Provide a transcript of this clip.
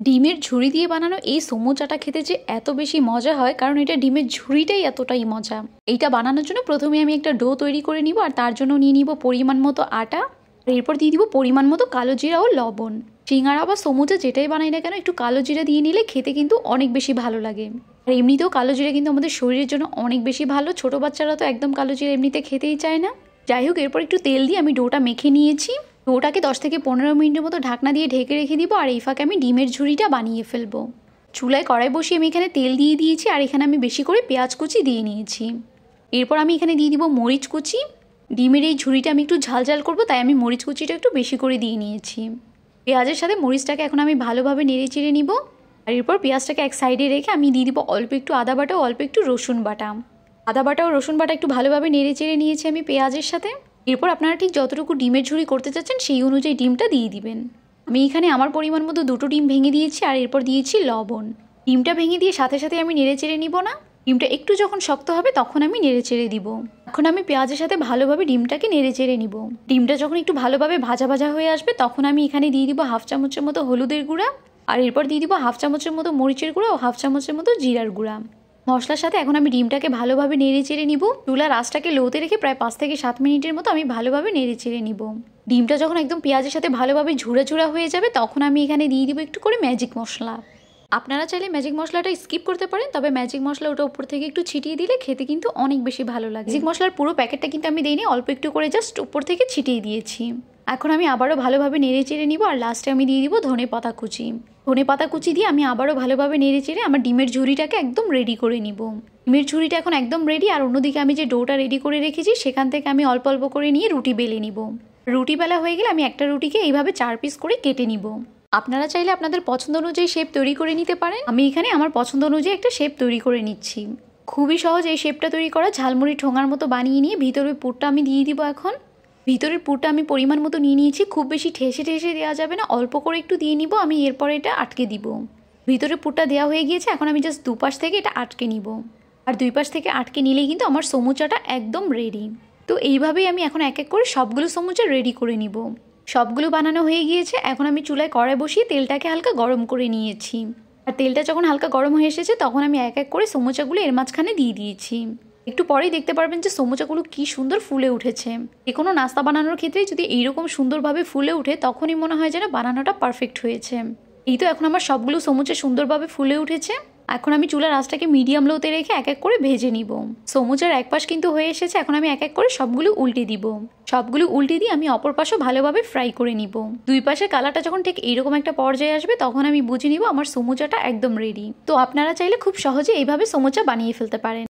ডিমের ঝুড়ি দিয়ে বানানো এই সমোচাটা খেতে যে এত বেশি মজা হয়, কারণ এটা ডিমের ঝুড়িটাই এতটাই মজা। এইটা বানানোর জন্য প্রথমে আমি একটা ডো তৈরি করে নিব, আর তার জন্য নিয়ে নিব পরিমাণ মতো আটা, আর এরপর দিয়ে দিব পরিমাণ মতো কালো জিরা ও লবণ। সিঙ্গারা বা সমোচা যেটাই বানাই না কেন একটু কালো জিরা দিয়ে নিলে খেতে কিন্তু অনেক বেশি ভালো লাগে। আর এমনিতেও কালো জিরা কিন্তু আমাদের শরীরের জন্য অনেক বেশি ভালো। ছোট বাচ্চারা তো একদম কালো জিরা এমনিতে খেতেই চায় না। যাই হোক, এরপর একটু তেল দিয়ে আমি ডোটা মেখে নিয়েছি। ডোটাকে 10 থেকে 15 মিনিটের মতো ঢাকনা দিয়ে ঢেকে রেখে দিব, আর এই ফাঁকে আমি ডিমের ঝুড়িটা বানিয়ে ফেলবো। চুলায় কড়াই বসিয়ে আমি এখানে তেল দিয়ে দিয়েছি, আর এখানে আমি বেশি করে পেঁয়াজ কুচি দিয়ে নিয়েছি। এরপর আমি এখানে দিয়ে দিব মরিচ কুচি। ডিমের এই ঝুড়িটা আমি একটু ঝাল ঝাল করবো, তাই আমি মরিচ কুচিটা একটু বেশি করে দিয়ে নিয়েছি। পেঁয়াজের সাথে মরিচটাকে এখন আমি ভালোভাবে নেড়ে চেড়ে নিব। আর এরপর পেঁয়াজটাকে এক সাইডে রেখে আমি দিয়ে দিব অল্প একটু আদা বাটা ও অল্প একটু রসুন বাটা। আদা বাটা ও রসুন বাটা একটু ভালোভাবে নেড়ে চেড়ে নিয়েছি আমি পেঁয়াজের সাথে। এরপর আপনারা ঠিক যতটুকু ডিমের ঝুড়ি করতে চাচ্ছেন সেই অনুযায়ী ডিমটা দিয়ে দিবেন। আমি এখানে আমার পরিমাণ মতো 2টো ডিম ভেঙে দিয়েছি, আর এরপর দিয়েছি লবণ। ডিমটা ভেঙে দিয়ে সাথে সাথে আমি নেড়ে চেড়ে নিব না, ডিমটা একটু যখন শক্ত হবে তখন আমি নেড়ে চেড়ে দিব। এখন আমি পেঁয়াজের সাথে ভালোভাবে ডিমটাকে নেড়ে চেড়ে নিব। ডিমটা যখন একটু ভালোভাবে ভাজা ভাজা হয়ে আসবে তখন আমি এখানে দিয়ে দিব 1/2 চামচের মতো হলুদের গুঁড়া, আর এরপর দিয়ে দিব 1/2 চামচের মতো মরিচের গুঁড়া ও 1/2 চামচের মতো জিরার গুঁড়া। মশলার সাথে এখন আমি ডিমটাকে ভালোভাবে নেড়ে চেড়ে নিব। চুলার আঁচটাকে লোতে রেখে প্রায় 5 থেকে 7 মিনিটের মতো আমি ভালোভাবে নেড়ে চেড়ে নিব। ডিমটা যখন একদম পেঁয়াজের সাথে ভালোভাবে ঝুড়া ঝুড়া হয়ে যাবে তখন আমি এখানে দিয়ে দিব একটু করে ম্যাজিক মশলা। আপনারা চাইলে ম্যাজিক মশলাটা স্কিপ করতে পারেন, তবে ম্যাজিক মশলা ওটা উপর থেকে একটু ছিটিয়ে দিলে খেতে কিন্তু অনেক বেশি ভালো লাগে। ম্যাজিক মশলার পুরো প্যাকেটটা কিন্তু আমি দিইনি, অল্প একটু করে জাস্ট উপর থেকে ছিটিয়ে দিয়েছি। এখন আমি আবারও ভালোভাবে নেড়ে চেড়ে নিব, আর লাস্টে আমি দিয়ে দিব ধনেপাতা কুচি। ধনেপাতা কুচি দিয়ে আমি আবারও ভালোভাবে নেড়ে চেড়ে আমার ডিমের ঝুড়িটাকে একদম রেডি করে নিব। ডিমের ঝুড়িটা এখন একদম রেডি, আর অন্যদিকে আমি যে ডোটা রেডি করে রেখেছি সেখান থেকে আমি অল্প অল্প করে নিয়ে রুটি বেলে নিব। রুটি বেলা হয়ে গেলে আমি একটা রুটিকে এইভাবে 4 পিস করে কেটে নিব। আপনারা চাইলে আপনাদের পছন্দ অনুযায়ী শেপ তৈরি করে নিতে পারেন। আমি এখানে আমার পছন্দ অনুযায়ী একটা শেপ তৈরি করে নিচ্ছি। খুবই সহজ এই শেপটা তৈরি করা। ঝালমুড়ি ঠোঙার মতো বানিয়ে নিয়ে ভিতরের পুরটা আমি দিয়ে দিব। এখন ভিতরের পুরটা আমি পরিমাণ মতো নিয়ে নিয়েছি। খুব বেশি ঠেসে ঠেসে দেওয়া যাবে না, অল্প করে একটু দিয়ে নিব। আমি এরপর এটা আটকে দিব। ভিতরের পুরটা দেওয়া হয়ে গিয়েছে, এখন আমি জাস্ট দুপাশ থেকে এটা আটকে নিব। আর দুই পাশ থেকে আটকে নিলেই কিন্তু আমার সমুচাটা একদম রেডি। তো এইভাবেই আমি এখন এক এক করে সবগুলো সমুচা রেডি করে নিব। সবগুলো বানানো হয়ে গিয়েছে। এখন আমি চুলায় কড়াই বসিয়ে তেলটাকে হালকা গরম করে নিয়েছি। আর তেলটা যখন হালকা গরম হয়ে এসেছে তখন আমি এক এক করে সমুচাগুলো এর মাঝখানে দিয়ে দিয়েছি। একটু পরেই দেখতে পারবেন যে সমুচাগুলো কি সুন্দর ফুলে উঠেছে। যে কোনো নাস্তা বানানোর ক্ষেত্রে যদি এইরকম সুন্দরভাবে ফুলে উঠে তখনই মনে হয় যেন বানানোটা পারফেক্ট হয়েছে। এই তো এখন আমার সবগুলো সমুচা সুন্দরভাবে ফুলে উঠেছে। এখন আমি চুলার আঁচটাকে মিডিয়াম লোতে রেখে এক এক করে ভেজে নিব। সমুচার এক পাশ কিন্তু হয়ে এসেছে। এখন আমি এক এক করে সবগুলো উল্টে দিব। সবগুলো উল্টে দিয়ে আমি অপর পাশও ভালোভাবে ফ্রাই করে নিব। দুই পাশের কালারটা যখন ঠিক এইরকম একটা পর্যায়ে আসবে তখন আমি বুঝে নিব আমার সমুচাটা একদম রেডি। তো আপনারা চাইলে খুব সহজে এইভাবে সমুচা বানিয়ে ফেলতে পারেন।